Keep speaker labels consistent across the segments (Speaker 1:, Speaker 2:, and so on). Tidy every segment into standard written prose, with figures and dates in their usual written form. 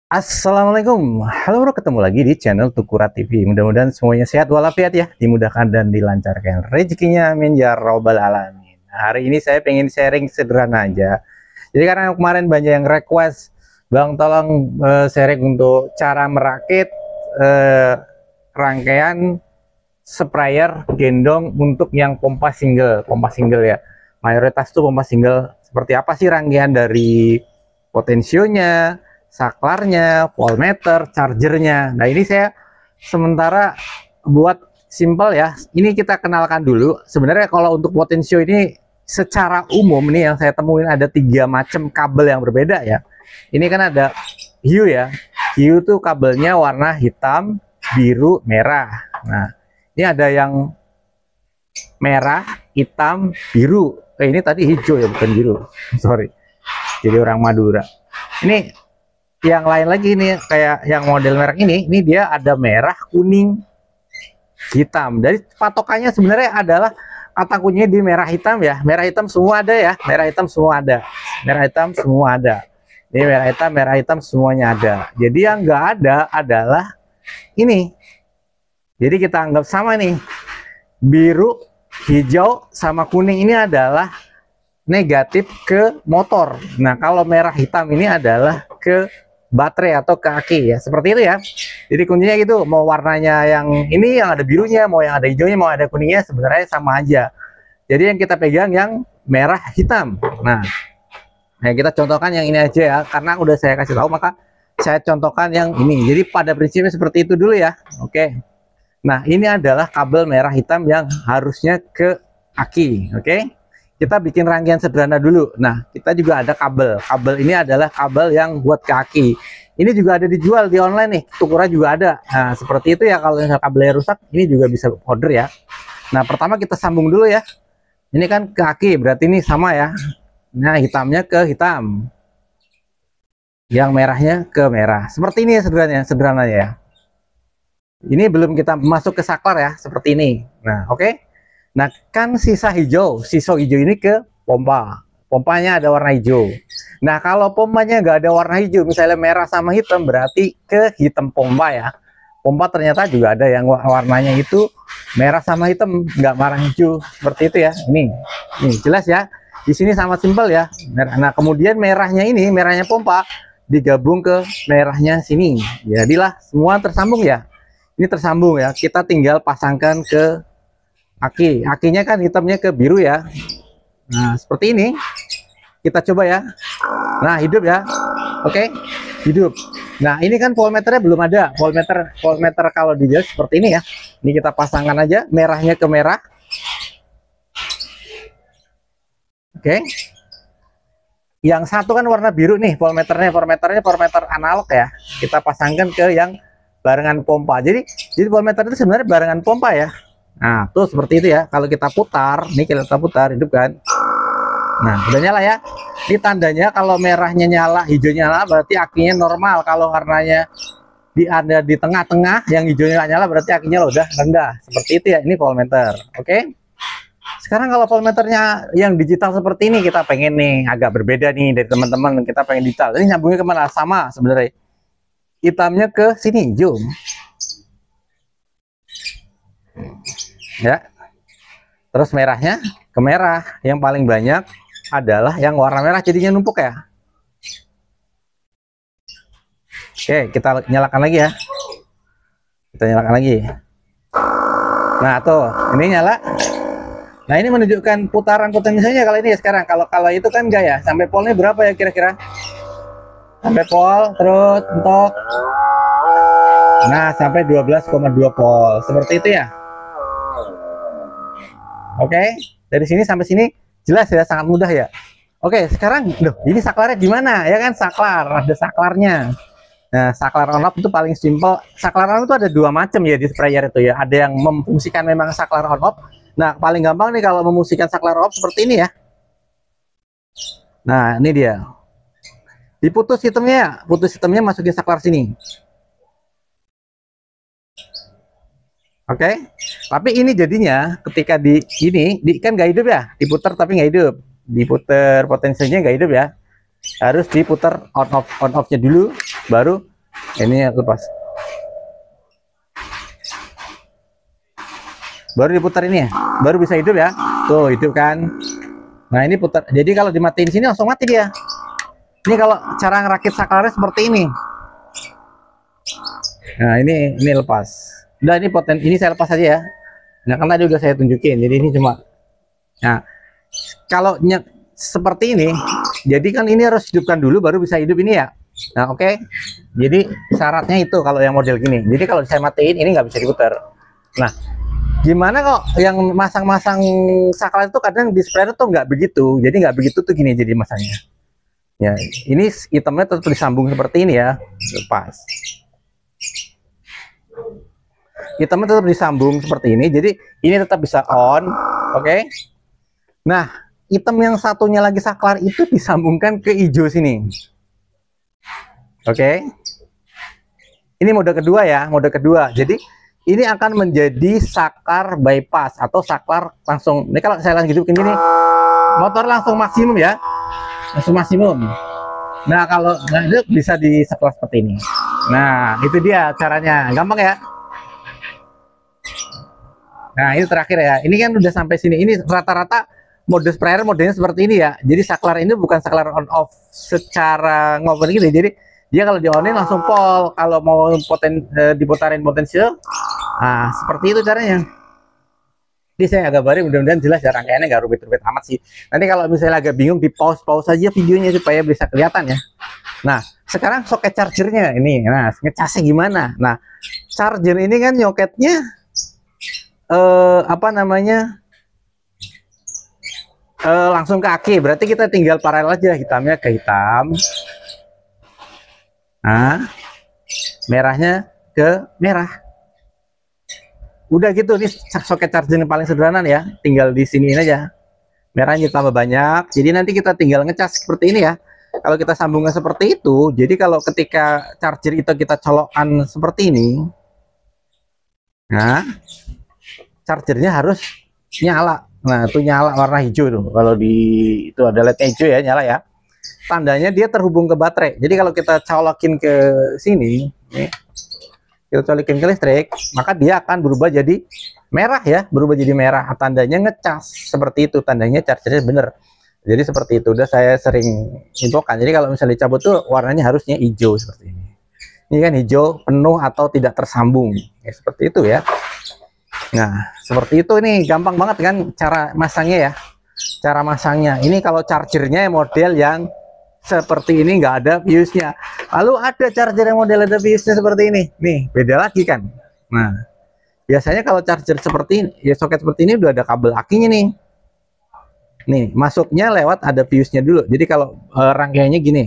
Speaker 1: Assalamualaikum, halo bro, ketemu lagi di channel Tukura TV. Mudah-mudahan semuanya sehat walafiat ya, dimudahkan dan dilancarkan rezekinya, amin ya robbal alamin. Nah, hari ini saya pengen sharing sederhana aja. Jadi karena kemarin banyak yang request, bang tolong sharing untuk cara merakit rangkaian sprayer gendong untuk yang pompa single ya. Mayoritas tuh pompa single. Seperti apa sih rangkaian dari potensionya, saklarnya, voltmeter, chargernya. Nah, ini saya sementara buat simple ya. Ini kita kenalkan dulu. Sebenarnya kalau untuk potensio ini secara umum nih yang saya temuin ada 3 macam kabel yang berbeda ya. Ini kan ada hiu ya. Hiu tuh kabelnya warna hitam, biru, merah. Nah, ini ada yang merah, hitam, biru. Ini tadi hijau ya, bukan biru. Sorry. Jadi orang Madura. Ini yang lain lagi nih, kayak yang model merek ini dia ada merah, kuning, hitam. Jadi patokannya sebenarnya adalah kata kuncinya di merah hitam ya. Merah hitam semua ada ya. Merah hitam semua ada. Merah hitam semua ada. Ini merah hitam semuanya ada. Jadi yang nggak ada adalah ini. Jadi kita anggap sama nih. Biru, hijau, sama kuning ini adalah negatif ke motor. Nah, kalau merah hitam ini adalah ke baterai atau ke aki ya, seperti itu ya. Jadi kuncinya gitu, mau warnanya yang ini yang ada birunya, mau yang ada hijaunya, mau ada kuningnya, sebenarnya sama aja. Jadi yang kita pegang yang merah hitam. Nah, kita contohkan yang ini aja ya, karena udah saya kasih tahu maka saya contohkan yang ini. Jadi pada prinsipnya seperti itu dulu ya. Oke. Nah, ini adalah kabel merah hitam yang harusnya ke aki. Oke. Kita bikin rangkaian sederhana dulu. Nah, kita juga ada kabel. Kabel ini adalah kabel yang buat kaki. Ini juga ada dijual di online nih. Tukura juga ada. Nah, seperti itu ya. Kalau misalnya kabelnya rusak, ini juga bisa order ya. Nah, pertama kita sambung dulu ya. Ini kan kaki, berarti ini sama ya. Nah, hitamnya ke hitam. Yang merahnya ke merah. Seperti ini ya sederhananya ya. Ini belum kita masuk ke saklar ya, seperti ini. Nah, oke. Nah, kan sisa hijau ini ke pompa. Pompanya ada warna hijau. Nah, kalau pompanya nggak ada warna hijau, misalnya merah sama hitam, berarti ke hitam pompa ya. Pompa ternyata juga ada yang warnanya itu merah sama hitam, nggak warna hijau. Seperti itu ya. Ini jelas ya. Di sini sama simpel ya. Nah, kemudian merahnya ini, merahnya pompa, digabung ke merahnya sini. Jadilah semua tersambung ya. Ini tersambung ya. Kita tinggal pasangkan ke aki. Akinya kan hitamnya ke biru ya. Nah, seperti ini. Kita coba ya. Nah, hidup ya. Oke, hidup. Nah, ini kan voltmeternya belum ada. Voltmeter kalau di jelas seperti ini ya. Ini kita pasangkan aja merahnya ke merah. Oke. Yang satu kan warna biru nih voltmeternya. Voltmeter analog ya. Kita pasangkan ke yang barengan pompa. Jadi voltmeter itu sebenarnya barengan pompa ya. Nah, tuh seperti itu ya. Kalau kita putar, nih kita putar, hidup kan. Nah, udah nyala ya. Ini tandanya kalau merahnya nyala, hijaunya nyala, berarti akinya normal. Kalau warnanya ada di tengah-tengah, yang hijaunya nggak nyala, berarti akinya udah rendah. Seperti itu ya. Ini voltmeter. Oke. Sekarang kalau voltmeternya yang digital seperti ini, kita pengen nih agak berbeda nih dari teman-teman. Kita pengen digital. Ini nyambungnya kemana? Sama sebenarnya. Hitamnya ke sini, zoom. Ya. Terus merahnya ke merah. Yang paling banyak adalah yang warna merah, jadinya numpuk ya. Oke, kita nyalakan lagi ya. Kita nyalakan lagi. Nah, tuh, ini nyala. Nah, ini menunjukkan putaran potensinya kalau ini ya sekarang. Kalau itu kan enggak ya. Sampai polnya berapa ya kira-kira? Sampai pol, terus entok. Nah, sampai 12,2 pol. Seperti itu ya. Oke, dari sini sampai sini jelas ya, sangat mudah ya. Oke, sekarang loh, ini saklarnya gimana? Ya kan saklar, ada saklarnya. Nah, saklar on off itu paling simpel. Saklar on off itu ada 2 macam ya di sprayer itu ya. Ada yang memfungsikan memang saklar on off. Nah, paling gampang nih kalau memfungsikan saklar on off seperti ini ya. Nah, ini dia. Diputus sistemnya, masukin saklar sini. Oke, tapi ini jadinya ketika di ini kan nggak hidup ya, diputar tapi nggak hidup, diputar potensinya nggak hidup ya, harus diputar on off-nya dulu, baru Ini lepas. Baru diputar ini ya, baru bisa hidup ya. Tuh hidup kan. Nah ini putar. Jadi kalau dimatiin sini langsung mati dia. Ini kalau cara ngerakit saklarnya seperti ini. Nah ini lepas. Udah ini ini saya lepas aja ya. Nah kan tadi udah saya tunjukin. Jadi ini cuma. Nah kalau seperti ini, jadi kan ini harus hidupkan dulu baru bisa hidup ini ya. Nah oke. Jadi syaratnya itu kalau yang model gini. Jadi kalau saya matiin ini nggak bisa diputar. Nah gimana kok yang masang-masang saklar itu kadang di sprayer tuh nggak begitu. Jadi nggak begitu tuh gini jadi masangnya. Ya ini itemnya tetap disambung seperti ini ya. Lepas. Itemnya tetap disambung seperti ini. Jadi ini tetap bisa on. Oke. Nah item yang satunya lagi saklar itu disambungkan ke hijau sini. Oke. Ini mode kedua ya, mode kedua. Jadi ini akan menjadi saklar bypass atau saklar langsung. Ini kalau saya lagi hidupin gini, motor langsung maksimum ya, langsung maksimum. Nah kalau nggak hidup bisa di saklar seperti ini. Nah itu dia caranya, gampang ya. Nah ini terakhir ya. Ini kan udah sampai sini. Ini rata-rata mode sprayer modenya seperti ini ya. Jadi saklar ini bukan saklar on off secara ngopen gitu. Jadi dia kalau di onin langsung pol. Kalau mau diputarin potensial, nah seperti itu caranya. Jadi saya agak gambarin, mudah-mudahan jelas ya, rangkaiannya nggak rumit-rumit amat sih. Nanti kalau misalnya agak bingung, di pause aja videonya supaya bisa kelihatan ya. Nah sekarang soket chargernya ini. Nah ngecasnya gimana? Nah charger ini kan nyoketnya apa namanya? Langsung ke aki. Berarti kita tinggal paralel aja, hitamnya ke hitam. Nah, merahnya ke merah. Udah gitu, ini soket charger yang paling sederhana ya. Tinggal di sini aja. Merahnya tambah banyak. Jadi nanti kita tinggal ngecas seperti ini ya. Kalau kita sambungkan seperti itu, jadi kalau ketika charger itu kita colokan seperti ini, nah, chargernya harus nyala. Nah, itu nyala warna hijau tuh. Kalau di itu ada LED hijau ya, nyala ya. Tandanya dia terhubung ke baterai. Jadi kalau kita colokin ke sini, nih, kita colokin ke listrik, maka dia akan berubah jadi merah ya, berubah jadi merah. Tandanya ngecas seperti itu, tandanya chargernya bener. Jadi seperti itu. Udah saya sering infokan. Jadi kalau misalnya dicabut tuh warnanya harusnya hijau seperti ini. Ini kan hijau penuh atau tidak tersambung. Ya, seperti itu ya. Nah, seperti itu. Ini gampang banget kan cara masangnya ya. Cara masangnya. Ini kalau chargernya model yang seperti ini nggak ada fuse-nya. Lalu ada charger yang model ada fuse-nya seperti ini. Nih, beda lagi kan. Nah, biasanya kalau charger seperti ini, ya soket seperti ini udah ada kabel akinya nih. Nih, masuknya lewat ada fuse-nya dulu. Jadi kalau rangkaiannya gini.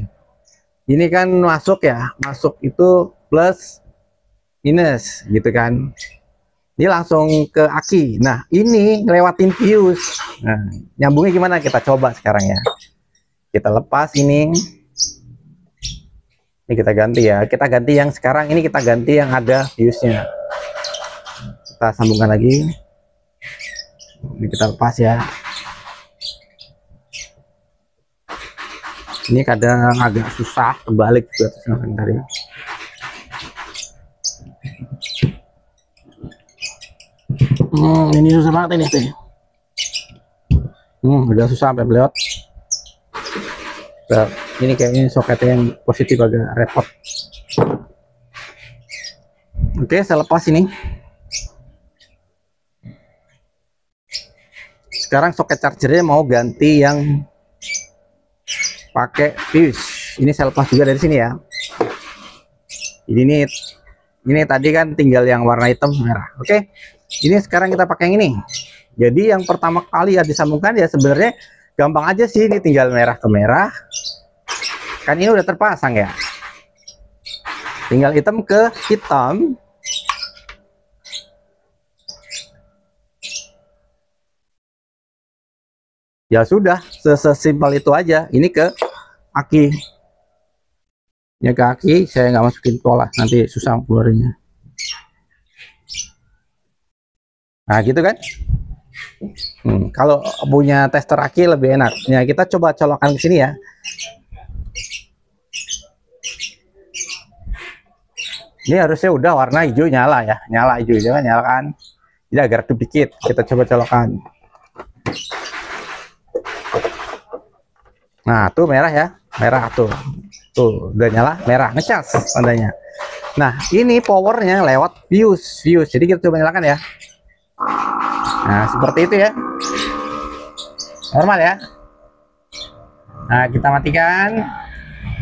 Speaker 1: Ini kan masuk ya. Masuk itu plus minus gitu kan. Ini langsung ke aki. Nah, ini ngelewatin fuse. Nah, nyambungnya gimana? Kita coba sekarang ya. Kita lepas ini. Ini kita ganti ya. Kita ganti yang sekarang ini, kita ganti yang ada fuse-nya. Kita sambungkan lagi. Ini kita lepas ya. Ini kadang agak susah kebalik ke atas tadi. Ini susah banget ini tuh. Udah susah sampai belot. Nah, ini kayaknya soketnya yang positif agak repot. Oke, saya lepas ini. Sekarang soket chargernya mau ganti yang pakai fuse. Ini saya lepas juga dari sini ya. Jadi ini tadi kan tinggal yang warna hitam merah. Oke. Ini sekarang kita pakai yang ini. Jadi yang pertama kali ya disambungkan ya sebenarnya gampang aja sih, ini tinggal merah ke merah. Kan ini udah terpasang ya. Tinggal hitam ke hitam. Ya sudah, sesimpel itu aja. Ini ke aki. Ya ke aki, saya nggak masukin pola, nanti susah keluarnya. Nah gitu kan. Kalau punya tester aki lebih enak. Ya kita coba colokan ke sini ya. Ini harusnya udah warna hijau nyala ya, nyala hijau, jangan nyalakan. Jadi agar redup dikit, kita coba colokkan. Nah, tuh merah ya, merah tuh udah nyala, merah, ngecas tandanya. Nah, ini powernya lewat fuse. Jadi kita coba nyalakan ya. Nah, seperti itu ya, normal ya. Nah, kita matikan,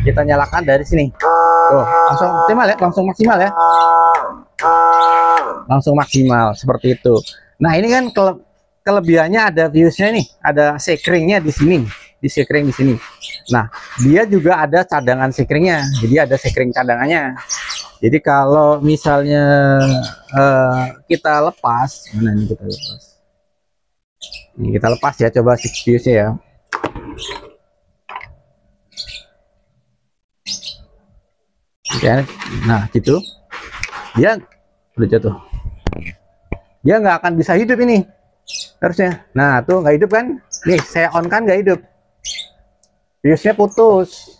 Speaker 1: kita nyalakan dari sini. Tuh, langsung maksimal ya, langsung maksimal ya, langsung maksimal seperti itu. Nah, ini kan kelebihannya ada fuse-nya nih, ada sekringnya di sini, di sekring di sini. Nah, dia juga ada cadangan sekringnya, jadi ada sekring cadangannya. Jadi kalau misalnya kita lepas, mana ini kita lepas? Ini kita lepas ya, coba fuse-nya ya. Ya, nah gitu, dia udah jatuh, dia nggak akan bisa hidup ini harusnya. Nah tuh nggak hidup kan, nih saya on kan nggak hidup, fuse-nya putus.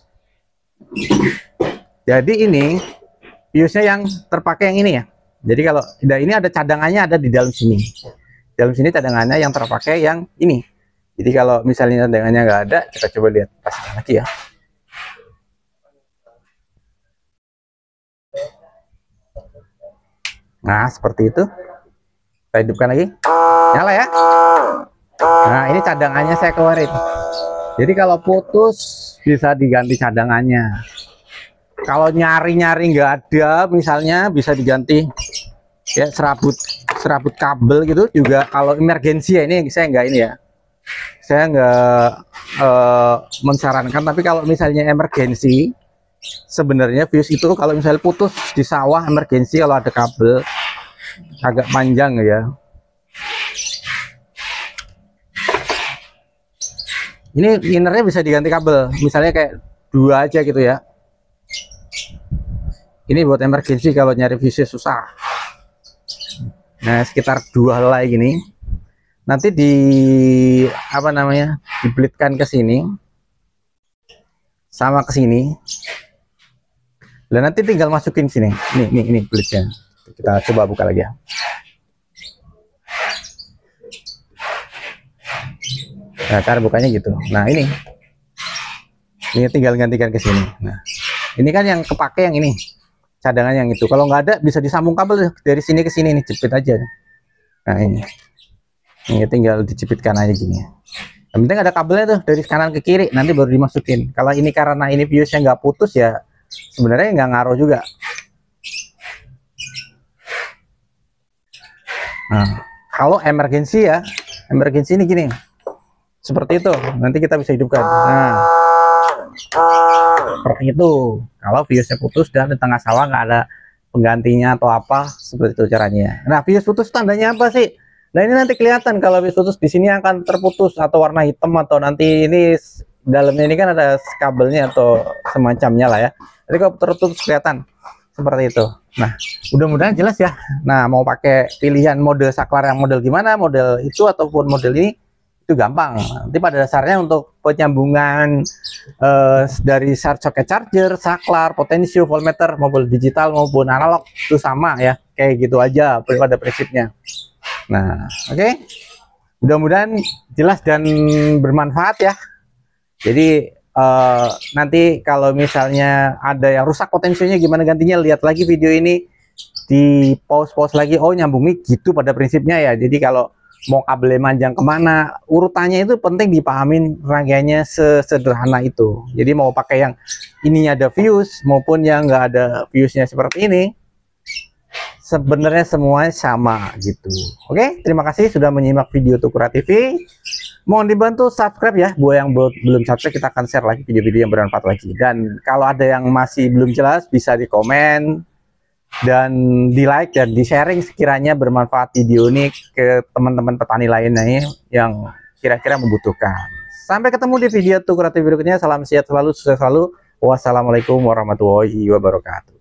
Speaker 1: Jadi ini fuse-nya yang terpakai yang ini ya. Jadi kalau ini ada cadangannya, ada di dalam sini, cadangannya yang terpakai yang ini. Jadi kalau misalnya cadangannya nggak ada, kita coba lihat pasang lagi ya. Nah, seperti itu. Kita hidupkan lagi. Nyala ya. Nah, ini cadangannya saya keluarin. Jadi kalau putus bisa diganti cadangannya. Kalau nyari-nyari nggak ada, misalnya bisa diganti ya serabut kabel gitu juga. Kalau emergensi ya, ini saya nggak ini ya. Saya nggak mensarankan, tapi kalau misalnya emergensi, sebenarnya fuse itu kalau misalnya putus di sawah emergensi, kalau ada kabel agak panjang ya, ini innernya bisa diganti kabel, misalnya kayak 2 aja gitu ya. Ini buat emergensi kalau nyari fuse susah. Nah, sekitar 2 helai gini, nanti di apa namanya, dibelitkan ke sini sama ke sini. Dan nanti tinggal masukin sini. Ini belitnya. Kita coba buka lagi ya. Nah, cara bukanya gitu. Nah, ini tinggal gantikan ke sini. Nah, ini kan yang kepake yang ini, cadangan yang itu. Kalau nggak ada bisa disambung kabel dari sini ke sini, ini jepit aja. Nah, ini tinggal dijepitkan aja gini. Yang penting ada kabelnya tuh dari kanan ke kiri, nanti baru dimasukin. Kalau ini karena ini fuse-nya nggak putus ya, sebenarnya nggak ngaruh juga. Nah, kalau emergensi ya, emergensi ini gini, seperti itu, nanti kita bisa hidupkan. Nah, seperti itu. Kalau fuse-nya putus dan di tengah sawah nggak ada penggantinya atau apa, seperti itu caranya. Nah, fuse putus tandanya apa sih? Nah, ini nanti kelihatan kalau fuse putus, di sini akan terputus atau warna hitam, atau nanti ini dalamnya ini kan ada kabelnya atau semacamnya lah ya. Jadi kalau terputus kelihatan seperti itu. Nah, mudah-mudahan jelas ya. Nah, mau pakai pilihan mode saklar yang model gimana, model itu ataupun model ini, itu gampang. Nanti pada dasarnya untuk penyambungan dari socket charger, saklar, potensio, voltmeter, maupun digital maupun analog itu sama ya, kayak gitu aja pada prinsipnya. Nah, oke. Mudah-mudahan jelas dan bermanfaat ya. Jadi nanti kalau misalnya ada yang rusak potensinya gimana gantinya, lihat lagi video ini, di pause lagi. Oh, nyambungnya gitu pada prinsipnya ya. Jadi kalau mau kabelnya manjang kemana, urutannya itu penting dipahamin, rangkaiannya sesederhana itu. Jadi mau pakai yang ininya ada fuse maupun yang nggak ada fuse-nya seperti ini, sebenarnya semuanya sama gitu. Oke, terima kasih sudah menyimak video Tukura TV. Mohon dibantu subscribe ya, buat yang belum subscribe, kita akan share lagi video-video yang bermanfaat lagi. Dan kalau ada yang masih belum jelas, bisa di komen dan di like dan di sharing sekiranya bermanfaat video ini ke teman-teman petani lainnya yang kira-kira membutuhkan. Sampai ketemu di video Tukura TV berikutnya. Salam sehat selalu, sukses selalu. Wassalamualaikum warahmatullahi wabarakatuh.